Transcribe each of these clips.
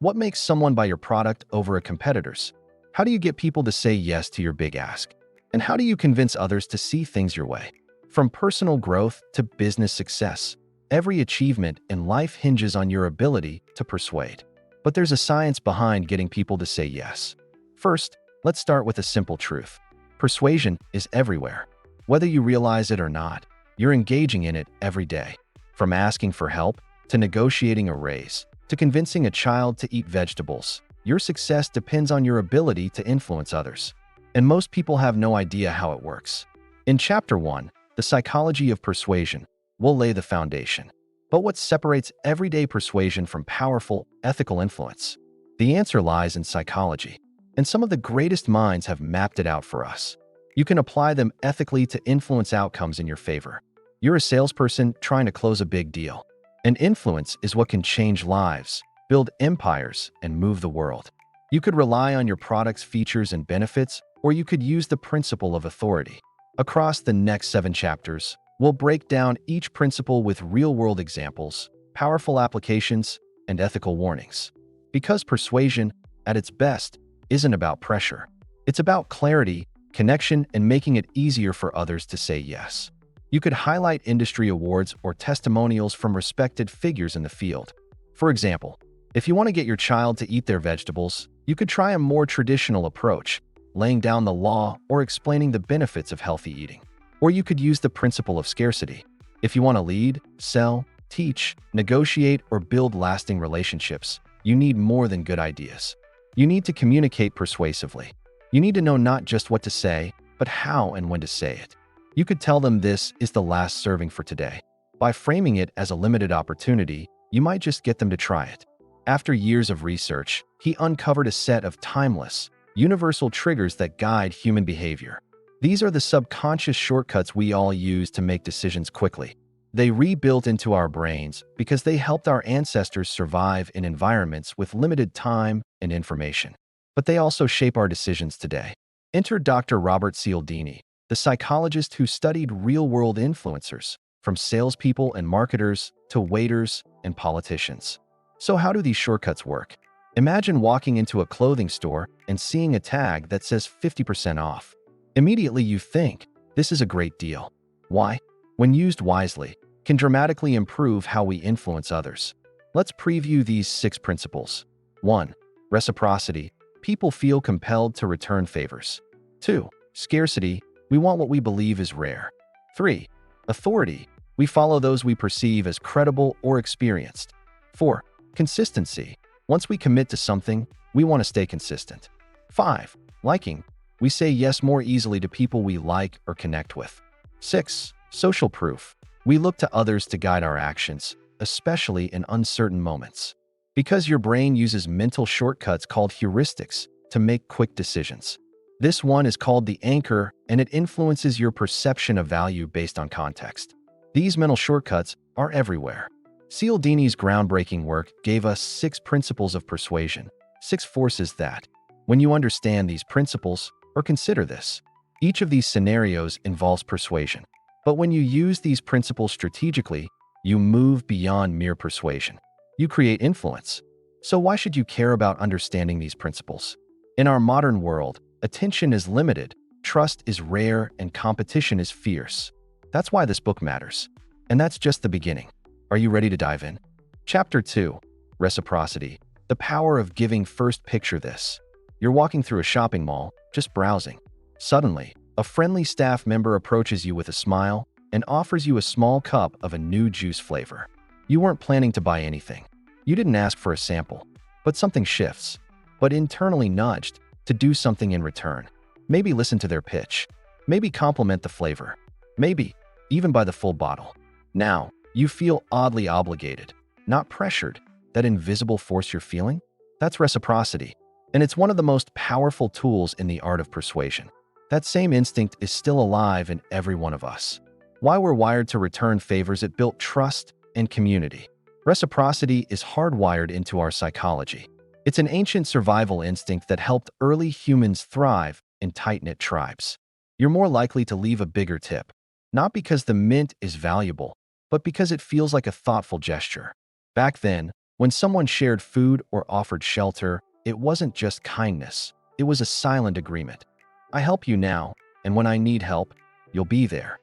What makes someone buy your product over a competitor's? How do you get people to say yes to your big ask? And how do you convince others to see things your way? From personal growth to business success, every achievement in life hinges on your ability to persuade. But there's a science behind getting people to say yes. First, let's start with a simple truth. Persuasion is everywhere. Whether you realize it or not, you're engaging in it every day. From asking for help, to negotiating a raise, to convincing a child to eat vegetables, your success depends on your ability to influence others. And most people have no idea how it works. In Chapter 1, The Psychology of Persuasion, we'll lay the foundation. But what separates everyday persuasion from powerful, ethical influence? The answer lies in psychology. And some of the greatest minds have mapped it out for us. You can apply them ethically to influence outcomes in your favor. You're a salesperson trying to close a big deal. And influence is what can change lives, build empires, and move the world. You could rely on your product's features and benefits, or you could use the principle of authority. Across the next 7 chapters, we'll break down each principle with real-world examples, powerful applications, and ethical warnings. Because persuasion, at its best, isn't about pressure. It's about clarity, connection, and making it easier for others to say yes. You could highlight industry awards or testimonials from respected figures in the field. For example, if you want to get your child to eat their vegetables, you could try a more traditional approach, laying down the law or explaining the benefits of healthy eating. Or you could use the principle of scarcity. If you want to lead, sell, teach, negotiate, or build lasting relationships, you need more than good ideas. You need to communicate persuasively. You need to know not just what to say, but how and when to say it. You could tell them this is the last serving for today. By framing it as a limited opportunity, you might just get them to try it. After years of research, he uncovered a set of timeless, universal triggers that guide human behavior. These are the subconscious shortcuts we all use to make decisions quickly. They rebuilt into our brains because they helped our ancestors survive in environments with limited time and information. But they also shape our decisions today. Enter Dr. Robert Cialdini, the psychologist who studied real-world influencers, from salespeople and marketers to waiters and politicians. So how do these shortcuts work? Imagine walking into a clothing store and seeing a tag that says 50% off. Immediately you think, this is a great deal. Why? When used wisely, can dramatically improve how we influence others. Let's preview these 6 principles. 1. Reciprocity. People feel compelled to return favors. 2. Scarcity. We want what we believe is rare. 3. Authority. We follow those we perceive as credible or experienced. 4. Consistency. Once we commit to something, we want to stay consistent. 5. Liking. We say yes more easily to people we like or connect with. 6. Social proof. We look to others to guide our actions, especially in uncertain moments. Because your brain uses mental shortcuts called heuristics to make quick decisions. This one is called the anchor, and it influences your perception of value based on context. These mental shortcuts are everywhere. Cialdini's groundbreaking work gave us 6 principles of persuasion, 6 forces that, when you understand these principles, or consider this, each of these scenarios involves persuasion. But when you use these principles strategically, you move beyond mere persuasion. You create influence. So why should you care about understanding these principles? In our modern world, attention is limited, trust is rare, and competition is fierce. That's why this book matters. And that's just the beginning. Are you ready to dive in? Chapter 2. Reciprocity. The power of giving. First, picture this. You're walking through a shopping mall, just browsing. Suddenly, a friendly staff member approaches you with a smile and offers you a small cup of a new juice flavor. You weren't planning to buy anything. You didn't ask for a sample, but something shifts, but internally nudged to do something in return. Maybe listen to their pitch. Maybe compliment the flavor. Maybe even buy the full bottle. Now, you feel oddly obligated, not pressured. That invisible force you're feeling? That's reciprocity. And it's one of the most powerful tools in the art of persuasion. That same instinct is still alive in every one of us. Why we're wired to return favors, it built trust and community. Reciprocity is hardwired into our psychology. It's an ancient survival instinct that helped early humans thrive in tight-knit tribes. You're more likely to leave a bigger tip, not because the mint is valuable, but because it feels like a thoughtful gesture. Back then, When someone shared food or offered shelter, it wasn't just kindness. It was a silent agreement. I help you now, and when I need help, you'll be there.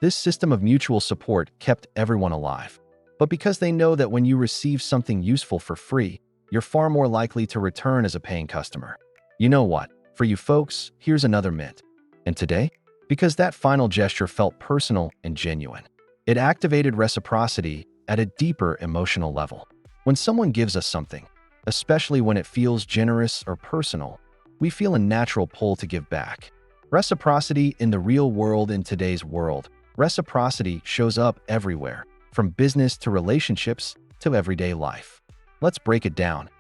This system of mutual support kept everyone alive. But because they know that when you receive something useful for free, you're far more likely to return as a paying customer. You know what? For you folks, here's another mint. And today? Because that final gesture felt personal and genuine. It activated reciprocity at a deeper emotional level. When someone gives us something, especially when it feels generous or personal, we feel a natural pull to give back. Reciprocity in the real world. In today's world, reciprocity shows up everywhere, from business to relationships to everyday life. Let's break it down.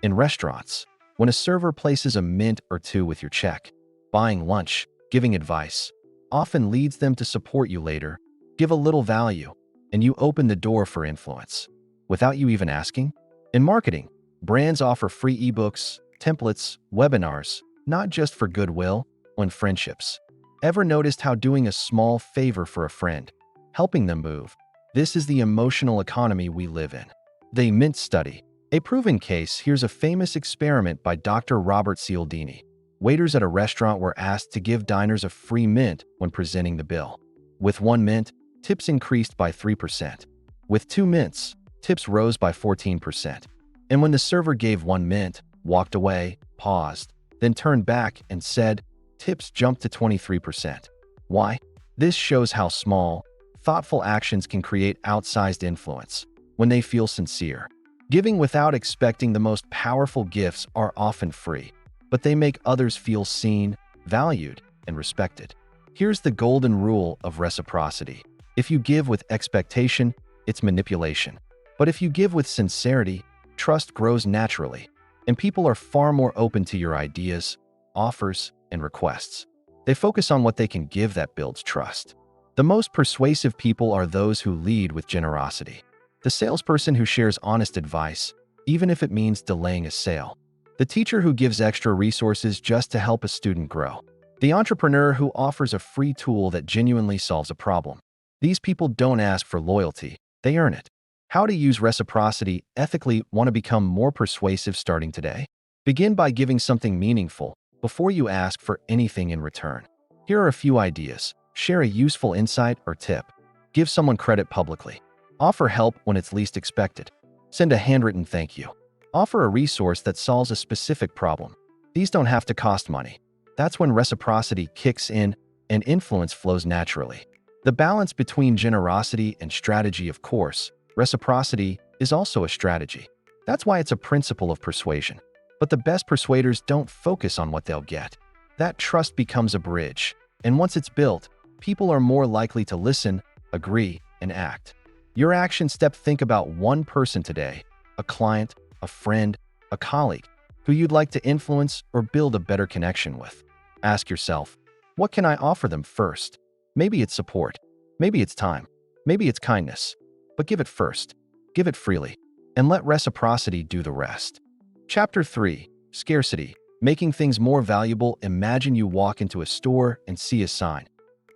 In restaurants, when a server places a mint or two with your check, buying lunch, giving advice, often leads them to support you later, give a little value, and you open the door for influence, without you even asking. In marketing, brands offer free ebooks, templates, webinars, not just for goodwill, and friendships. Ever noticed how doing a small favor for a friend, helping them move? This is the emotional economy we live in. The Mint Study. A proven case. Here's a famous experiment by Dr. Robert Cialdini. Waiters at a restaurant were asked to give diners a free mint when presenting the bill. With 1 mint, tips increased by 3%. With 2 mints, tips rose by 14%. And when the server gave 1 mint, walked away, paused, then turned back and said, tips jumped to 23%. Why? This shows how small, thoughtful actions can create outsized influence when they feel sincere. Giving without expecting. The most powerful gifts are often free, but they make others feel seen, valued, and respected. Here's the golden rule of reciprocity. If you give with expectation, it's manipulation. But if you give with sincerity, trust grows naturally, and people are far more open to your ideas, offers, and requests. They focus on what they can give. That builds trust. The most persuasive people are those who lead with generosity. The salesperson who shares honest advice, even if it means delaying a sale. The teacher who gives extra resources just to help a student grow. The entrepreneur who offers a free tool that genuinely solves a problem. These people don't ask for loyalty, they earn it. How to use reciprocity ethically. Want to become more persuasive starting today? Begin by giving something meaningful before you ask for anything in return. Here are a few ideas. Share a useful insight or tip. Give someone credit publicly. Offer help when it's least expected. Send a handwritten thank you. Offer a resource that solves a specific problem. These don't have to cost money. That's when reciprocity kicks in and influence flows naturally. The balance between generosity and strategy. Of course, reciprocity is also a strategy. That's why it's a principle of persuasion. But the best persuaders don't focus on what they'll get. That trust becomes a bridge, and once it's built, people are more likely to listen, agree, and act. Your action step. Think about one person today, a client, a friend, a colleague, who you'd like to influence or build a better connection with. Ask yourself, what can I offer them first? Maybe it's support, maybe it's time, maybe it's kindness. But give it first, give it freely, and let reciprocity do the rest. Chapter 3. Scarcity. Making things more valuable. Imagine you walk into a store and see a sign.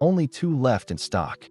Only 2 left in stock.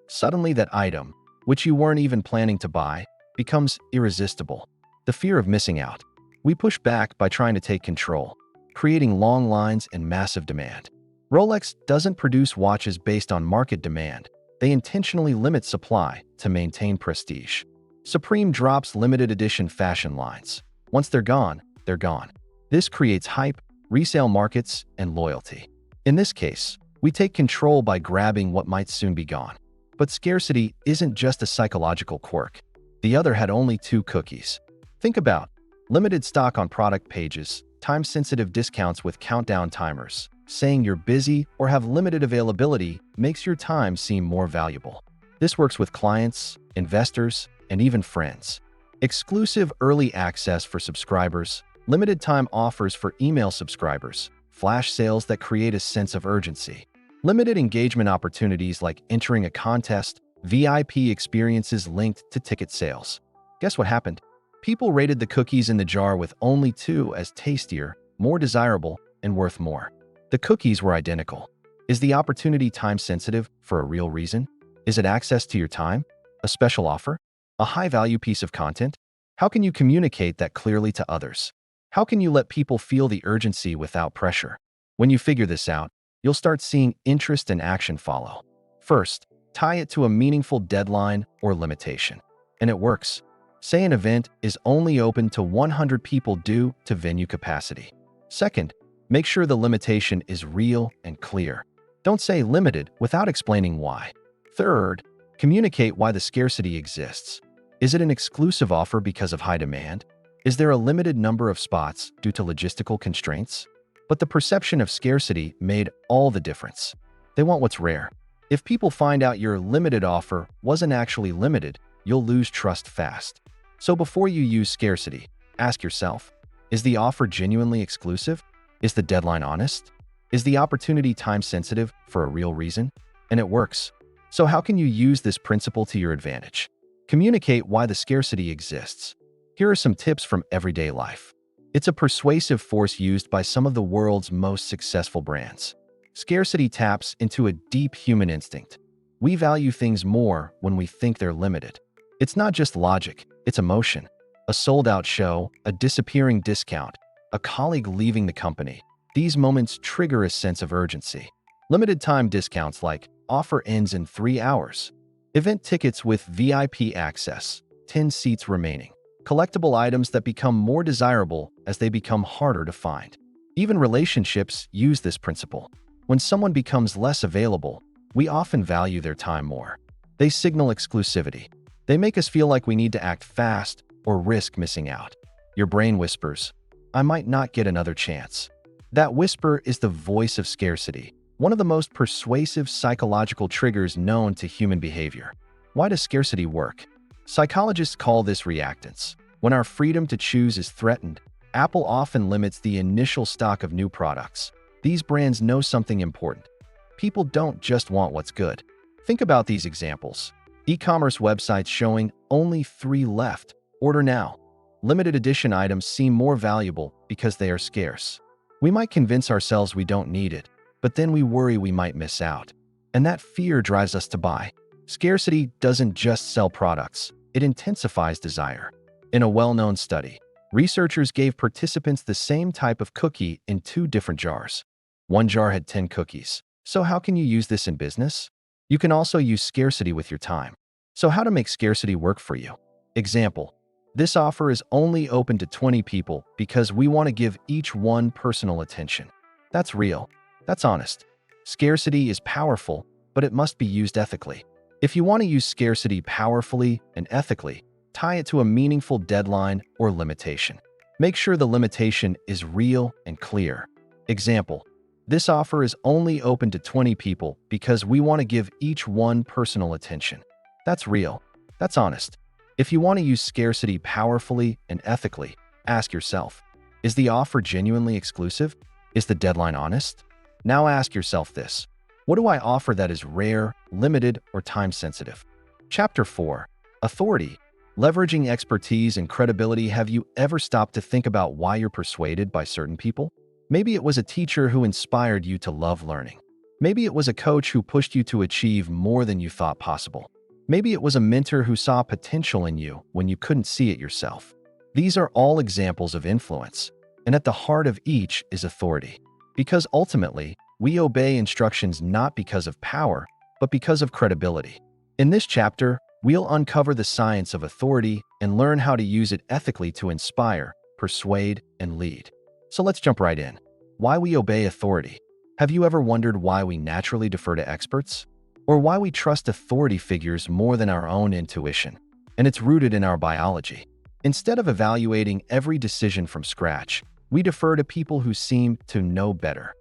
Suddenly that item, which you weren't even planning to buy, becomes irresistible. The fear of missing out. We push back by trying to take control, creating long lines and massive demand. Rolex doesn't produce watches based on market demand. They intentionally limit supply to maintain prestige. Supreme drops limited edition fashion lines. Once they're gone, they're gone. This creates hype, resale markets, and loyalty. In this case, we take control by grabbing what might soon be gone. But scarcity isn't just a psychological quirk. The other had only 2 cookies. Think about limited stock on product pages, time-sensitive discounts with countdown timers. Saying you're busy or have limited availability makes your time seem more valuable. This works with clients, investors, and even friends. Exclusive early access for subscribers, limited time offers for email subscribers, flash sales that create a sense of urgency. Limited engagement opportunities like entering a contest, VIP experiences linked to ticket sales. Guess what happened? People rated the cookies in the jar with only 2 as tastier, more desirable, and worth more. The cookies were identical. Is the opportunity time-sensitive for a real reason? Is it access to your time? A special offer? A high-value piece of content? How can you communicate that clearly to others? How can you let people feel the urgency without pressure? When you figure this out, you'll start seeing interest and action follow. First, tie it to a meaningful deadline or limitation. And it works. Say an event is only open to 100 people due to venue capacity. Second, make sure the limitation is real and clear. Don't say limited without explaining why. Third, communicate why the scarcity exists. Is it an exclusive offer because of high demand? Is there a limited number of spots due to logistical constraints? But the perception of scarcity made all the difference. They want what's rare. If people find out your limited offer wasn't actually limited, you'll lose trust fast. So before you use scarcity, ask yourself, is the offer genuinely exclusive? Is the deadline honest? Is the opportunity time-sensitive for a real reason? And it works. So how can you use this principle to your advantage? Communicate why the scarcity exists. Here are some tips from everyday life. It's a persuasive force used by some of the world's most successful brands. Scarcity taps into a deep human instinct. We value things more when we think they're limited. It's not just logic, it's emotion. A sold-out show, a disappearing discount, a colleague leaving the company. These moments trigger a sense of urgency. Limited-time discounts like offer ends in 3 hours. Event tickets with VIP access, 10 seats remaining. Collectible items that become more desirable as they become harder to find. Even relationships use this principle. When someone becomes less available, we often value their time more. They signal exclusivity. They make us feel like we need to act fast or risk missing out. Your brain whispers, "I might not get another chance." That whisper is the voice of scarcity, one of the most persuasive psychological triggers known to human behavior. Why does scarcity work? Psychologists call this reactance. When our freedom to choose is threatened, Apple often limits the initial stock of new products. These brands know something important. People don't just want what's good. Think about these examples. E-commerce websites showing only 3 left. Order now. Limited edition items seem more valuable because they are scarce. We might convince ourselves we don't need it, but then we worry we might miss out. And that fear drives us to buy. Scarcity doesn't just sell products, it intensifies desire. In a well-known study, researchers gave participants the same type of cookie in 2 different jars. One jar had 10 cookies. So how can you use this in business? You can also use scarcity with your time. So how to make scarcity work for you? Example, this offer is only open to 20 people because we want to give each one personal attention. That's real. That's honest. Scarcity is powerful, but it must be used ethically. If you want to use scarcity powerfully and ethically, tie it to a meaningful deadline or limitation. Make sure the limitation is real and clear. Example, this offer is only open to 20 people because we want to give each one personal attention. That's real. That's honest. If you want to use scarcity powerfully and ethically, ask yourself, is the offer genuinely exclusive? Is the deadline honest? Now ask yourself this, what do I offer that is rare, limited, or time-sensitive? Chapter 4, Authority. Leveraging expertise and credibility. Have you ever stopped to think about why you're persuaded by certain people? Maybe it was a teacher who inspired you to love learning. Maybe it was a coach who pushed you to achieve more than you thought possible. Maybe it was a mentor who saw potential in you when you couldn't see it yourself. These are all examples of influence, and at the heart of each is authority. Because ultimately, we obey instructions not because of power, but because of credibility. In this chapter, we'll uncover the science of authority and learn how to use it ethically to inspire, persuade, and lead. So let's jump right in. Why we obey authority. Have you ever wondered why we naturally defer to experts? Or why we trust authority figures more than our own intuition? And it's rooted in our biology. Instead of evaluating every decision from scratch, we defer to people who seem to know better.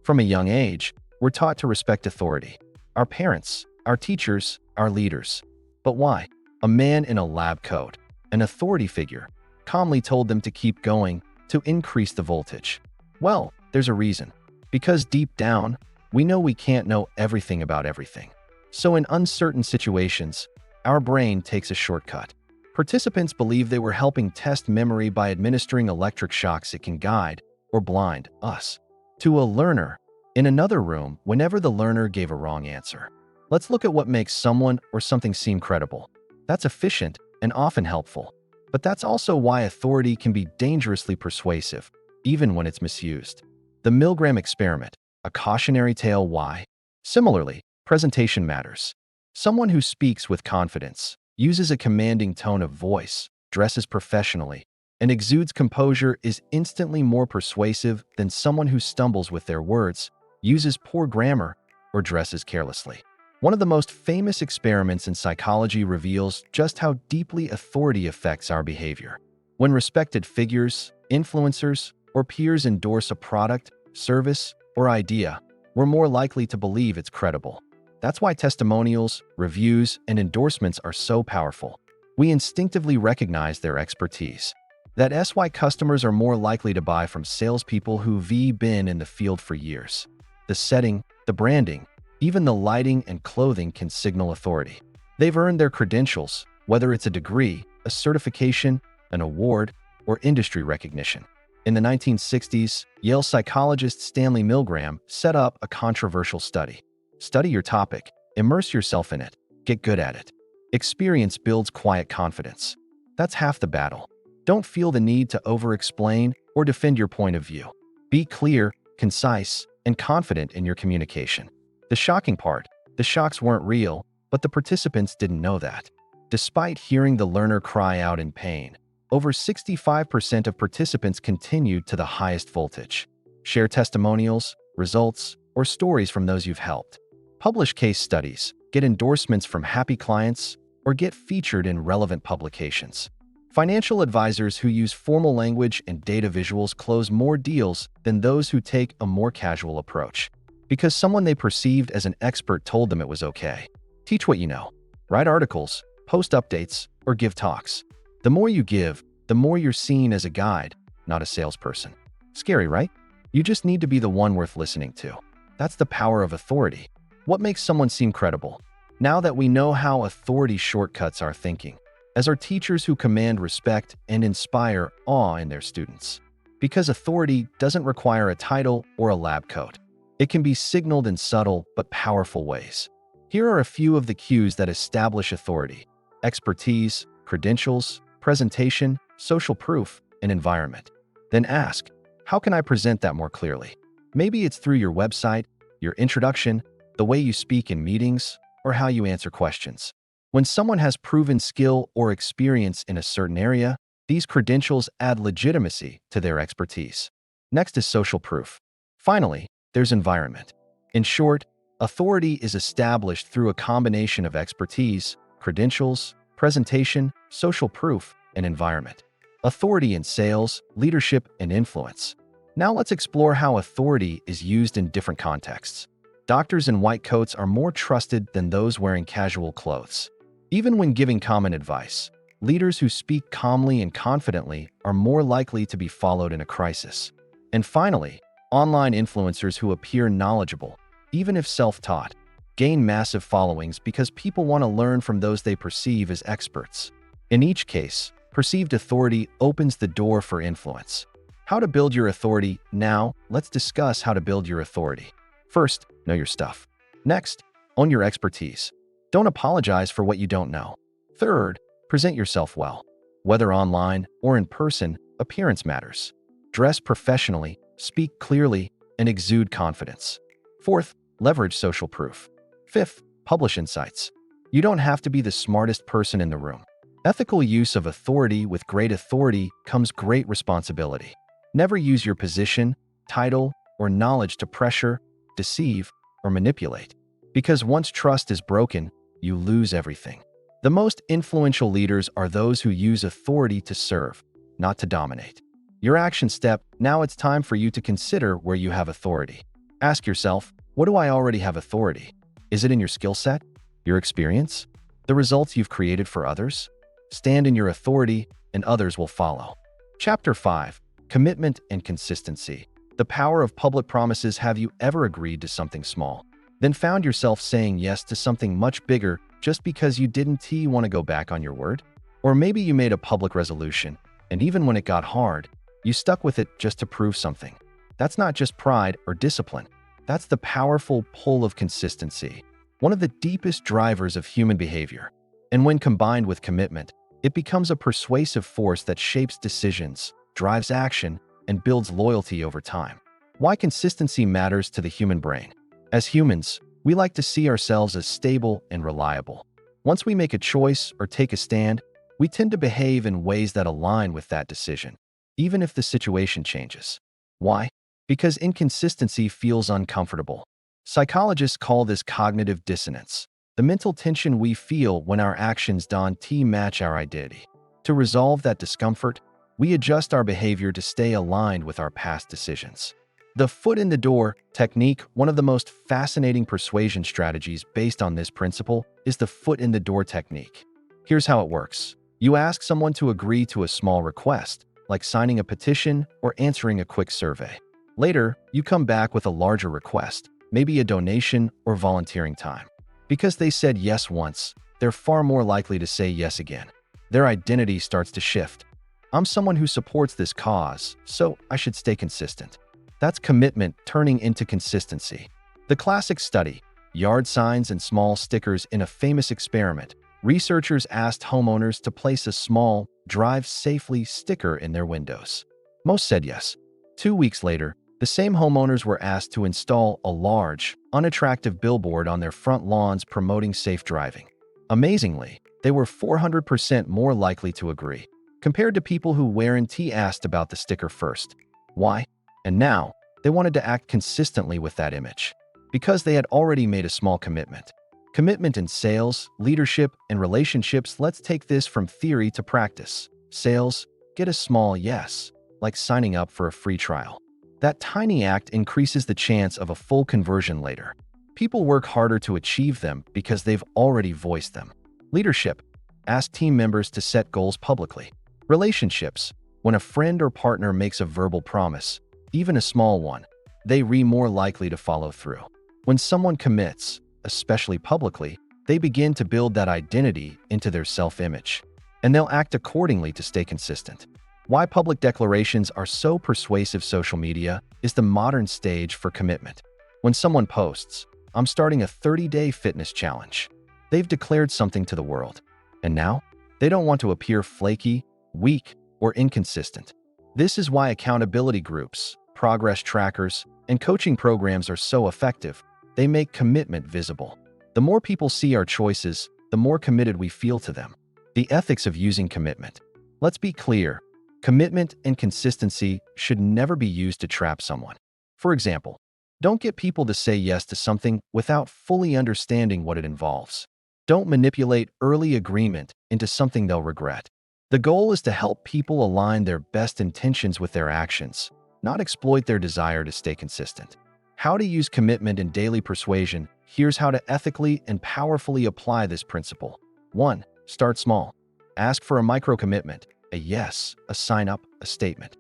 From a young age, we're taught to respect authority. Our parents, our teachers, our leaders. But why? A man in a lab coat, an authority figure, calmly told them to keep going to increase the voltage. Well, there's a reason. Because deep down, we know we can't know everything about everything. So in uncertain situations, our brain takes a shortcut. Participants believe they were helping test memory by administering electric shocks it can guide or blind us to a learner in another room whenever the learner gave a wrong answer. Let's look at what makes someone or something seem credible. That's efficient and often helpful. But that's also why authority can be dangerously persuasive, even when it's misused. The Milgram experiment, a cautionary tale why. Similarly, presentation matters. Someone who speaks with confidence, uses a commanding tone of voice, dresses professionally, and exudes composure is instantly more persuasive than someone who stumbles with their words, uses poor grammar, or dresses carelessly. One of the most famous experiments in psychology reveals just how deeply authority affects our behavior. When respected figures, influencers, or peers endorse a product, service, or idea, we're more likely to believe it's credible. That's why testimonials, reviews, and endorsements are so powerful. We instinctively recognize their expertise. That's why customers are more likely to buy from salespeople who've been in the field for years. The setting, the branding, even the lighting and clothing can signal authority. They've earned their credentials, whether it's a degree, a certification, an award, or industry recognition. In the 1960s, Yale psychologist Stanley Milgram set up a controversial study. Study your topic, immerse yourself in it, get good at it. Experience builds quiet confidence. That's half the battle. Don't feel the need to over-explain or defend your point of view. Be clear, concise, and confident in your communication. The shocking part, the shocks weren't real, but the participants didn't know that. Despite hearing the learner cry out in pain, over 65% of participants continued to the highest voltage. Share testimonials, results, or stories from those you've helped. Publish case studies, get endorsements from happy clients, or get featured in relevant publications. Financial advisors who use formal language and data visuals close more deals than those who take a more casual approach, because someone they perceived as an expert told them it was okay. Teach what you know. Write articles, post updates, or give talks. The more you give, the more you're seen as a guide, not a salesperson. Scary, right? You just need to be the one worth listening to. That's the power of authority. What makes someone seem credible? Now that we know how authority shortcuts our thinking, as our teachers who command respect and inspire awe in their students. Because authority doesn't require a title or a lab coat. It can be signaled in subtle but powerful ways. Here are a few of the cues that establish authority: expertise, credentials, presentation, social proof, and environment. Then ask, how can I present that more clearly? Maybe it's through your website, your introduction, the way you speak in meetings, or how you answer questions. When someone has proven skill or experience in a certain area, these credentials add legitimacy to their expertise. Next is social proof. Finally, there's environment. In short, authority is established through a combination of expertise, credentials, presentation, social proof, and environment. Authority in sales, leadership, and influence. Now let's explore how authority is used in different contexts. Doctors in white coats are more trusted than those wearing casual clothes. Even when giving common advice, leaders who speak calmly and confidently are more likely to be followed in a crisis. And finally, online influencers who appear knowledgeable, even if self-taught, gain massive followings because people want to learn from those they perceive as experts. In each case, perceived authority opens the door for influence. How to build your authority. Now, let's discuss how to build your authority. First, know your stuff. Next, own your expertise. Don't apologize for what you don't know. Third, present yourself well. Whether online or in person, appearance matters. Dress professionally, speak clearly, and exude confidence. Fourth, leverage social proof. Fifth, publish insights. You don't have to be the smartest person in the room. Ethical use of authority. With great authority comes great responsibility. Never use your position, title, or knowledge to pressure, deceive, or manipulate. Because once trust is broken, you lose everything. The most influential leaders are those who use authority to serve, not to dominate. Your action step. Now it's time for you to consider where you have authority. Ask yourself, what do I already have authority? Is it in your skill set, your experience, the results you've created for others? Stand in your authority, and others will follow. Chapter 5. Commitment and consistency. The power of public promises. Have you ever agreed to something small, then found yourself saying yes to something much bigger just because you didn't want to go back on your word? Or maybe you made a public resolution, and even when it got hard, you stuck with it just to prove something. That's not just pride or discipline. That's the powerful pull of consistency, one of the deepest drivers of human behavior. And when combined with commitment, It becomes a persuasive force that shapes decisions, drives action, and builds loyalty over time. Why consistency matters to the human brain. As humans, we like to see ourselves as stable and reliable. Once we make a choice or take a stand, we tend to behave in ways that align with that decision, even if the situation changes. Why? Because inconsistency feels uncomfortable. Psychologists call this cognitive dissonance, the mental tension we feel when our actions don't match our identity. To resolve that discomfort, we adjust our behavior to stay aligned with our past decisions. The foot in the door technique, one of the most fascinating persuasion strategies based on this principle, is the foot in the door technique. Here's how it works. You ask someone to agree to a small request, like signing a petition or answering a quick survey. Later, you come back with a larger request, maybe a donation or volunteering time. Because they said yes once, they're far more likely to say yes again. Their identity starts to shift. I'm someone who supports this cause, so I should stay consistent. That's commitment turning into consistency. The classic study, yard signs and small stickers in a famous experiment. Researchers asked homeowners to place a small, "Drive safely" sticker in their windows. Most said yes. 2 weeks later, the same homeowners were asked to install a large, unattractive billboard on their front lawns promoting safe driving. Amazingly, they were 400% more likely to agree, compared to people who weren't asked about the sticker first. Why? And now, they wanted to act consistently with that image, because they had already made a small commitment. Commitment in sales, leadership, and relationships. Let's take this from theory to practice. Sales, get a small yes, like signing up for a free trial. That tiny act increases the chance of a full conversion later. People work harder to achieve them because they've already voiced them. Leadership, ask team members to set goals publicly. Relationships, when a friend or partner makes a verbal promise, even a small one, they are more likely to follow through. When someone commits, especially publicly, they begin to build that identity into their self-image, and they'll act accordingly to stay consistent. Why public declarations are so persuasive. Social media is the modern stage for commitment. When someone posts, "I'm starting a 30-day fitness challenge," they've declared something to the world. And now, they don't want to appear flaky, weak, or inconsistent. This is why accountability groups, progress trackers, and coaching programs are so effective. They make commitment visible. The more people see our choices, the more committed we feel to them. The ethics of using commitment. Let's be clear. Commitment and consistency should never be used to trap someone. For example, don't get people to say yes to something without fully understanding what it involves. Don't manipulate early agreement into something they'll regret. The goal is to help people align their best intentions with their actions, not exploit their desire to stay consistent. How to use commitment in daily persuasion. Here's how to ethically and powerfully apply this principle. 1. Start small. Ask for a micro-commitment, a yes, a sign-up, a statement.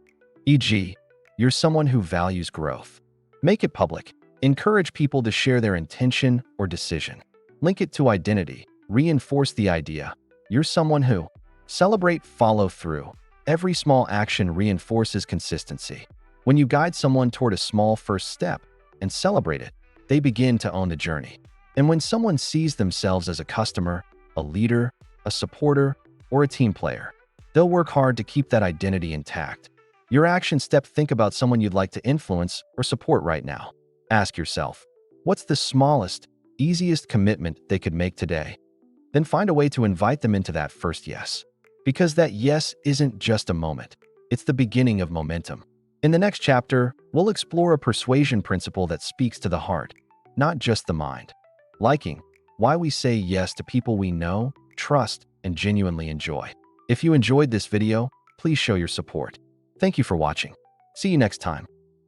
E.g., you're someone who values growth. Make it public. Encourage people to share their intention or decision. Link it to identity. Reinforce the idea. You're someone who. Celebrate follow-through. Every small action reinforces consistency. When you guide someone toward a small first step and celebrate it, they begin to own the journey. And when someone sees themselves as a customer, a leader, a supporter, or a team player, they'll work hard to keep that identity intact. Your action step. Think about someone you'd like to influence or support right now. Ask yourself, what's the smallest, easiest commitment they could make today? Then find a way to invite them into that first yes. Because that yes isn't just a moment, it's the beginning of momentum. In the next chapter, we'll explore a persuasion principle that speaks to the heart, not just the mind. Liking, why we say yes to people we know, trust, and genuinely enjoy. If you enjoyed this video, please show your support. Thank you for watching. See you next time.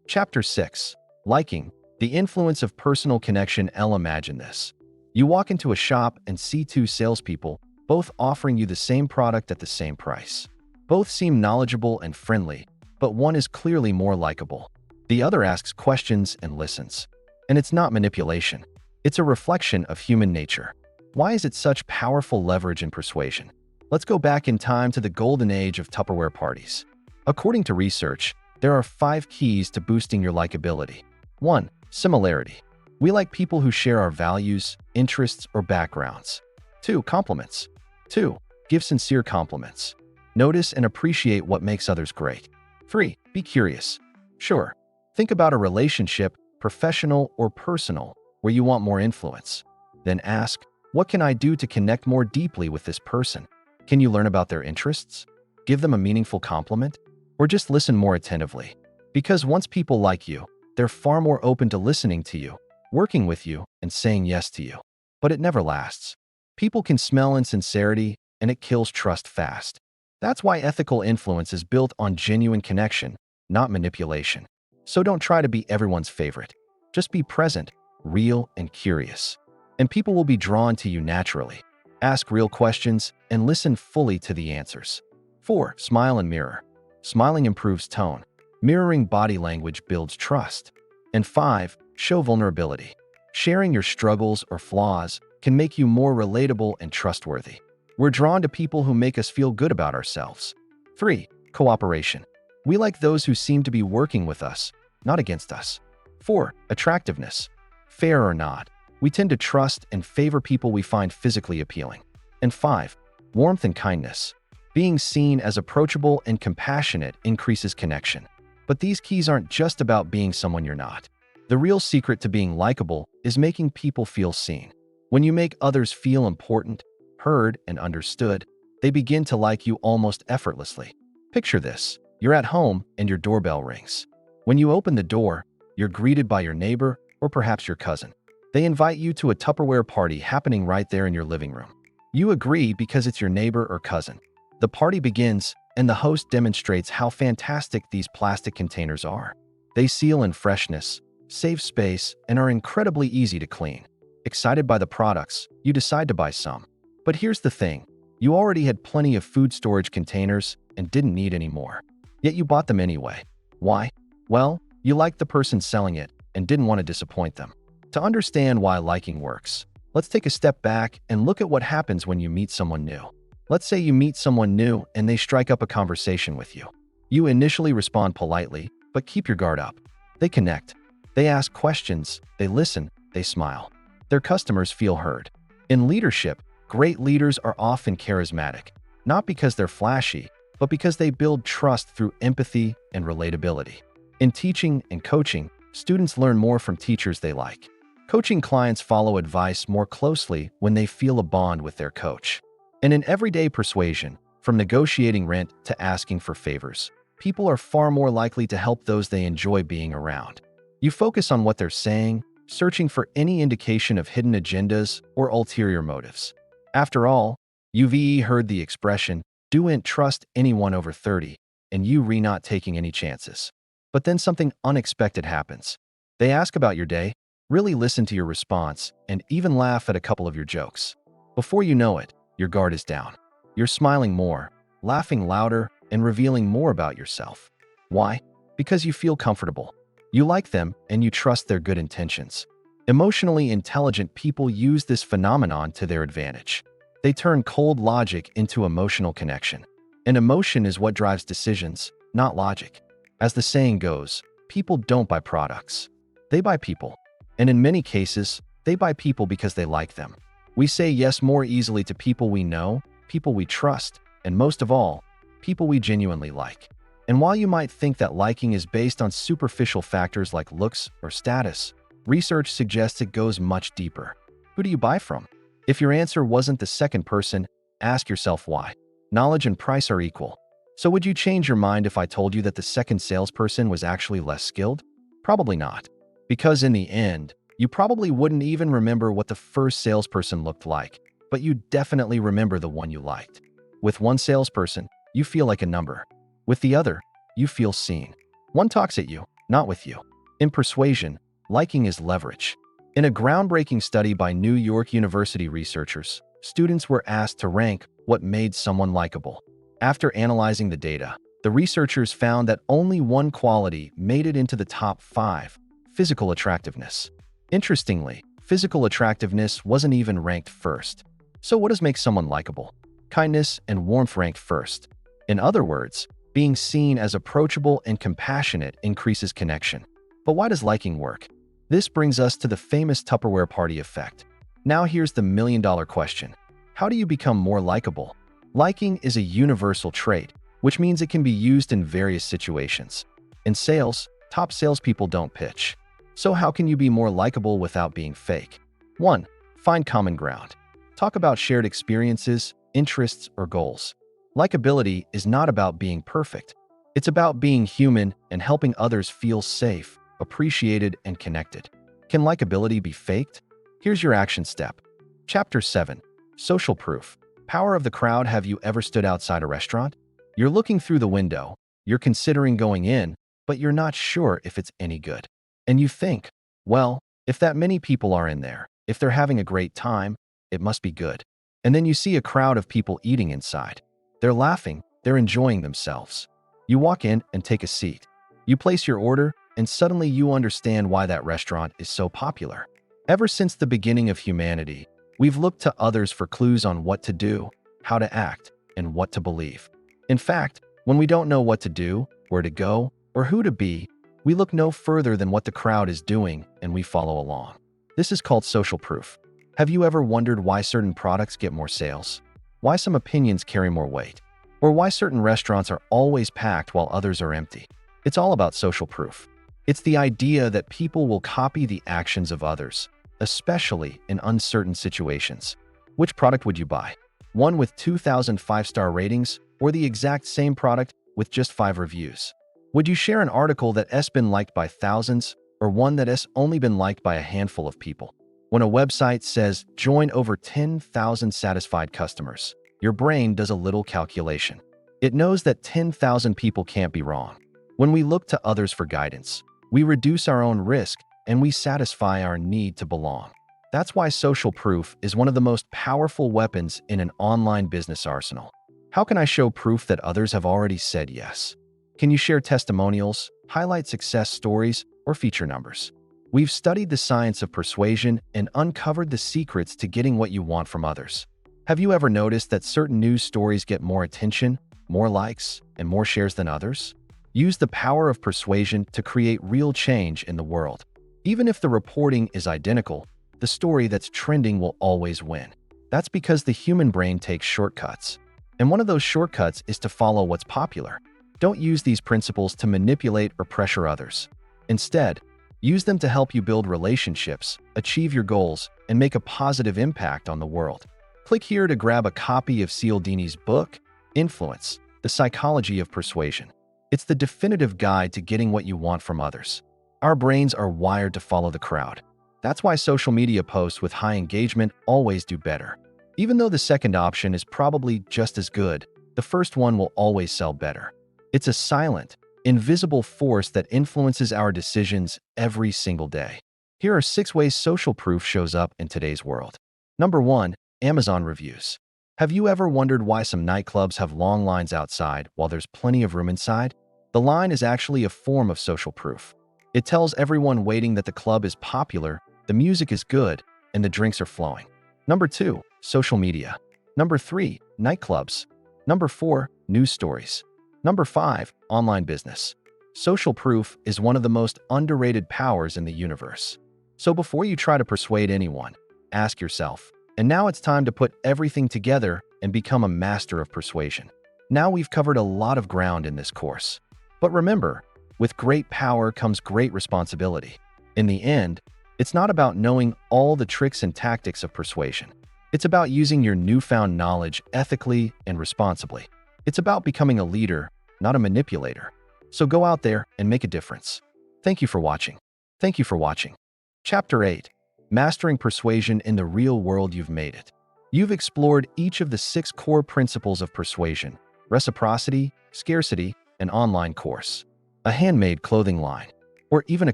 Chapter 6. Liking, the influence of personal connection. Imagine this. You walk into a shop and see two salespeople, both offering you the same product at the same price. Both seem knowledgeable and friendly, but one is clearly more likable. The other asks questions and listens. And it's not manipulation. It's a reflection of human nature. Why is it such powerful leverage in persuasion? Let's go back in time to the golden age of Tupperware parties. According to research, there are 5 keys to boosting your likability. 1. Similarity. We like people who share our values, interests, or backgrounds. 2. Compliments. 2. Give sincere compliments. Notice and appreciate what makes others great. 3. Be curious. Sure, think about a relationship, professional or personal, where you want more influence. Then ask, what can I do to connect more deeply with this person? Can you learn about their interests? Give them a meaningful compliment? Or just listen more attentively? Because once people like you, they're far more open to listening to you, working with you, and saying yes to you. But it never lasts. People can smell insincerity, and it kills trust fast. That's why ethical influence is built on genuine connection, not manipulation. So don't try to be everyone's favorite. Just be present, real, and curious. And people will be drawn to you naturally. Ask real questions and listen fully to the answers. 4. Smile and mirror. Smiling improves tone. Mirroring body language builds trust. And 5. Show vulnerability. Sharing your struggles or flaws can make you more relatable and trustworthy. We're drawn to people who make us feel good about ourselves. 3. Cooperation. We like those who seem to be working with us, not against us. 4. Attractiveness. Fair or not, we tend to trust and favor people we find physically appealing. And 5. Warmth and kindness. Being seen as approachable and compassionate increases connection. But these keys aren't just about being someone you're not. The real secret to being likable is making people feel seen. When you make others feel important, heard, and understood, they begin to like you almost effortlessly. Picture this. You're at home and your doorbell rings. When you open the door, you're greeted by your neighbor or perhaps your cousin. They invite you to a Tupperware party happening right there in your living room. You agree because it's your neighbor or cousin. The party begins, and the host demonstrates how fantastic these plastic containers are. They seal in freshness, save space, and are incredibly easy to clean. Excited by the products, you decide to buy some. But here's the thing. You already had plenty of food storage containers and didn't need any more. Yet you bought them anyway. Why? Well, you liked the person selling it and didn't want to disappoint them. To understand why liking works, let's take a step back and look at what happens when you meet someone new. Let's say you meet someone new and they strike up a conversation with you. You initially respond politely, but keep your guard up. They connect. They ask questions. They listen. They smile. Their customers feel heard. In leadership, great leaders are often charismatic, not because they're flashy, but because they build trust through empathy and relatability. In teaching and coaching, students learn more from teachers they like. Coaching clients follow advice more closely when they feel a bond with their coach. And in everyday persuasion, from negotiating rent to asking for favors, people are far more likely to help those they enjoy being around. You focus on what they're saying, searching for any indication of hidden agendas or ulterior motives. After all, you've heard the expression, "Don't trust anyone over 30, and you not taking any chances." But then something unexpected happens. They ask about your day, really listen to your response, and even laugh at a couple of your jokes. Before you know it, your guard is down. You're smiling more, laughing louder, and revealing more about yourself. Why? Because you feel comfortable. You like them, and you trust their good intentions. Emotionally intelligent people use this phenomenon to their advantage. They turn cold logic into emotional connection. And emotion is what drives decisions, not logic. As the saying goes, people don't buy products. They buy people. And in many cases, they buy people because they like them. We say yes more easily to people we know, people we trust, and most of all, people we genuinely like. And while you might think that liking is based on superficial factors like looks or status, research suggests it goes much deeper. Who do you buy from? If your answer wasn't the second person, ask yourself why. Knowledge and price are equal. So would you change your mind if I told you that the second salesperson was actually less skilled? Probably not. Because in the end, you probably wouldn't even remember what the first salesperson looked like, but you definitely remember the one you liked. With one salesperson, you feel like a number. With the other, you feel seen. One talks at you, not with you. In persuasion, liking is leverage. In a groundbreaking study by New York University researchers, students were asked to rank what made someone likable. After analyzing the data, the researchers found that only one quality made it into the top 5: physical attractiveness. Interestingly, physical attractiveness wasn't even ranked first. So what does make someone likable? Kindness and warmth ranked first. In other words, being seen as approachable and compassionate increases connection. But why does liking work? This brings us to the famous Tupperware party effect. Now here's the million-dollar question. How do you become more likable? Liking is a universal trait, which means it can be used in various situations. In sales, top salespeople don't pitch. So how can you be more likable without being fake? 1. Find common ground. Talk about shared experiences, interests, or goals. Likability is not about being perfect. It's about being human and helping others feel safe, appreciated, and connected. Can likability be faked? Here's your action step. Chapter 7. Social proof. Power of the crowd. Have you ever stood outside a restaurant? You're looking through the window, you're considering going in, but you're not sure if it's any good. And you think, well, if that many people are in there, if they're having a great time, it must be good. And then you see a crowd of people eating inside. They're laughing, they're enjoying themselves. You walk in and take a seat. You place your order, and suddenly you understand why that restaurant is so popular. Ever since the beginning of humanity, we've looked to others for clues on what to do, how to act, and what to believe. In fact, when we don't know what to do, where to go, or who to be, we look no further than what the crowd is doing and we follow along. This is called social proof. Have you ever wondered why certain products get more sales? Why some opinions carry more weight? Or why certain restaurants are always packed while others are empty? It's all about social proof. It's the idea that people will copy the actions of others, especially in uncertain situations. Which product would you buy? One with 2,000 five-star ratings, or the exact same product with just 5 reviews? Would you share an article that has been liked by thousands, or one that has only been liked by a handful of people? When a website says, join over 10,000 satisfied customers, your brain does a little calculation. It knows that 10,000 people can't be wrong. When we look to others for guidance, we reduce our own risk and we satisfy our need to belong. That's why social proof is one of the most powerful weapons in an online business arsenal. How can I show proof that others have already said yes? Can you share testimonials, highlight success stories, or feature numbers? We've studied the science of persuasion and uncovered the secrets to getting what you want from others. Have you ever noticed that certain news stories get more attention, more likes, and more shares than others? Use the power of persuasion to create real change in the world. Even if the reporting is identical, the story that's trending will always win. That's because the human brain takes shortcuts. And one of those shortcuts is to follow what's popular. Don't use these principles to manipulate or pressure others. Instead, use them to help you build relationships, achieve your goals, and make a positive impact on the world. Click here to grab a copy of Cialdini's book, Influence: The Psychology of Persuasion. It's the definitive guide to getting what you want from others. Our brains are wired to follow the crowd. That's why social media posts with high engagement always do better. Even though the second option is probably just as good, the first one will always sell better. It's a silent, invisible force that influences our decisions every single day. Here are 6 ways social proof shows up in today's world. Number 1. Amazon reviews. Have you ever wondered why some nightclubs have long lines outside while there's plenty of room inside? The line is actually a form of social proof. It tells everyone waiting that the club is popular, the music is good, and the drinks are flowing. Number 2. Social media. Number 3. Nightclubs. Number 4. News stories. Number 5. Online business. Social proof is one of the most underrated powers in the universe. So before you try to persuade anyone, ask yourself, and now it's time to put everything together and become a master of persuasion. Now we've covered a lot of ground in this course. But remember, with great power comes great responsibility. In the end, it's not about knowing all the tricks and tactics of persuasion. It's about using your newfound knowledge ethically and responsibly. It's about becoming a leader, not a manipulator. So go out there and make a difference. Thank you for watching. Thank you for watching. Chapter 8. Mastering Persuasion in the Real World. You've made it. You've explored each of the 6 core principles of persuasion: reciprocity, scarcity, an online course, a handmade clothing line, or even a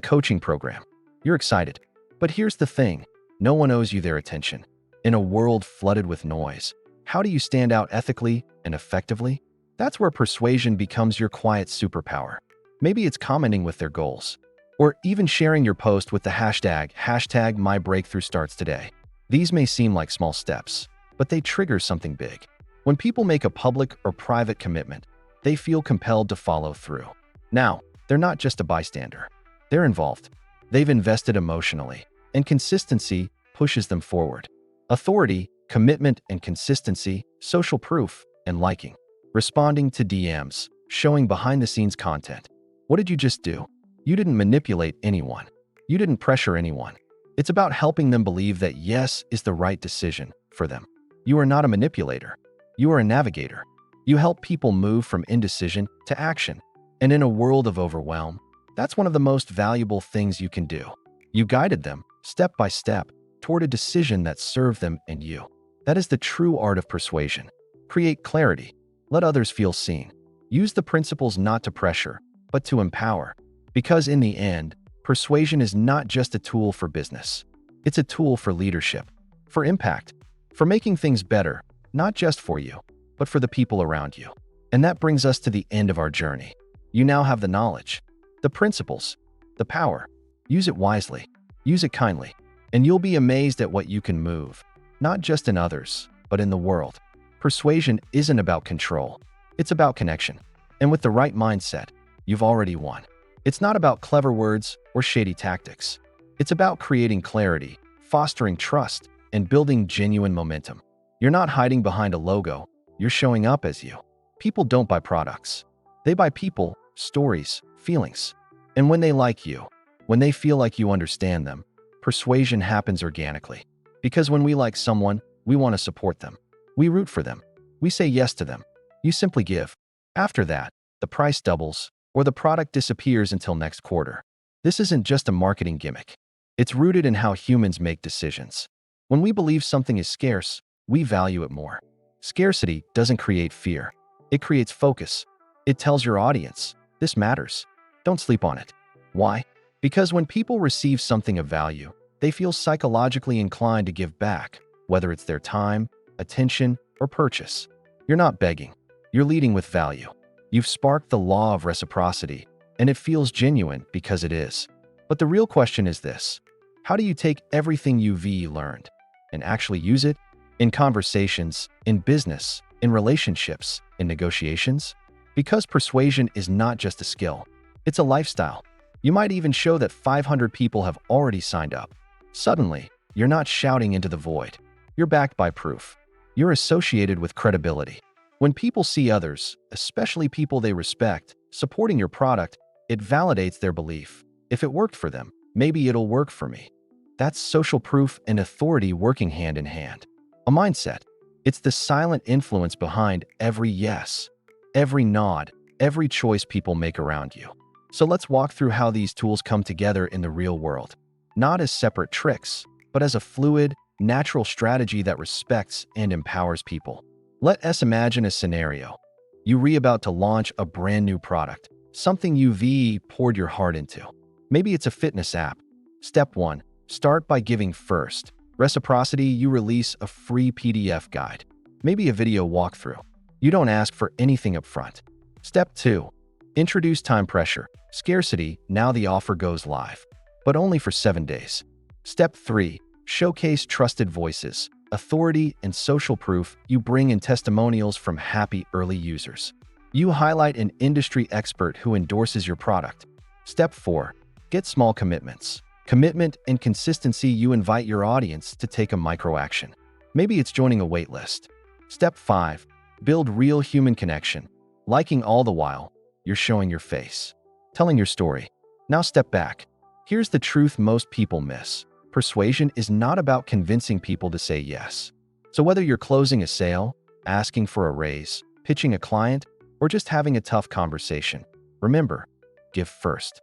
coaching program. You're excited. But here's the thing, no one owes you their attention. In a world flooded with noise, how do you stand out ethically and effectively? That's where persuasion becomes your quiet superpower. Maybe it's commenting with their goals, or even sharing your post with the hashtag #MyBreakthroughStartsToday. These may seem like small steps, but they trigger something big. When people make a public or private commitment, they feel compelled to follow through. Now, they're not just a bystander. They're involved. They've invested emotionally, and consistency pushes them forward. Authority, commitment, and consistency, social proof, and liking, responding to DMs, showing behind-the-scenes content. What did you just do? You didn't manipulate anyone. You didn't pressure anyone. It's about helping them believe that yes is the right decision for them. You are not a manipulator. You are a navigator. You help people move from indecision to action. And in a world of overwhelm, that's one of the most valuable things you can do. You guided them, step by step, toward a decision that served them and you. That is the true art of persuasion. Create clarity. Let others feel seen. Use the principles not to pressure, but to empower. Because in the end, persuasion is not just a tool for business. It's a tool for leadership, for impact, for making things better, not just for you, but for the people around you. And that brings us to the end of our journey. You now have the knowledge, the principles, the power. Use it wisely, use it kindly, and you'll be amazed at what you can move, not just in others, but in the world. Persuasion isn't about control. It's about connection. And with the right mindset, you've already won. It's not about clever words or shady tactics. It's about creating clarity, fostering trust, and building genuine momentum. You're not hiding behind a logo. You're showing up as you. People don't buy products. They buy people, stories, feelings. And when they like you, when they feel like you understand them, persuasion happens organically. Because when we like someone, we want to support them. We root for them. We say yes to them. You simply give. After that, the price doubles, or the product disappears until next quarter. This isn't just a marketing gimmick. It's rooted in how humans make decisions. When we believe something is scarce, we value it more. Scarcity doesn't create fear. It creates focus. It tells your audience, this matters. Don't sleep on it. Why? Because when people receive something of value, they feel psychologically inclined to give back, whether it's their time, attention, or purchase. You're not begging. You're leading with value. You've sparked the law of reciprocity, and it feels genuine because it is. But the real question is this: how do you take everything you've learned and actually use it in conversations, in business, in relationships, in negotiations? Because persuasion is not just a skill, it's a lifestyle. You might even show that 500 people have already signed up. Suddenly, you're not shouting into the void. You're backed by proof. You're associated with credibility. When people see others, especially people they respect, supporting your product, it validates their belief. If it worked for them, maybe it'll work for me. That's social proof and authority working hand in hand. A mindset. It's the silent influence behind every yes, every nod, every choice people make around you. So let's walk through how these tools come together in the real world. Not as separate tricks, but as a fluid, natural strategy that respects and empowers people. Let us imagine a scenario. You're about to launch a brand new product, something you've poured your heart into. Maybe it's a fitness app. Step 1. Start by giving first. Reciprocity, you release a free PDF guide. Maybe a video walkthrough. You don't ask for anything up front. Step 2. Introduce time pressure. Scarcity, now the offer goes live, but only for 7 days. Step 3. Showcase trusted voices. Authority and social proof, you bring in testimonials from happy early users. You highlight an industry expert who endorses your product. Step 4. Get small commitments. Commitment and consistency, you invite your audience to take a micro action. Maybe it's joining a wait list. Step 5. Build real human connection. Liking all the while, you're showing your face, telling your story. Now step back. Here's the truth most people miss. Persuasion is not about convincing people to say yes. So whether you're closing a sale, asking for a raise, pitching a client, or just having a tough conversation, remember, give first.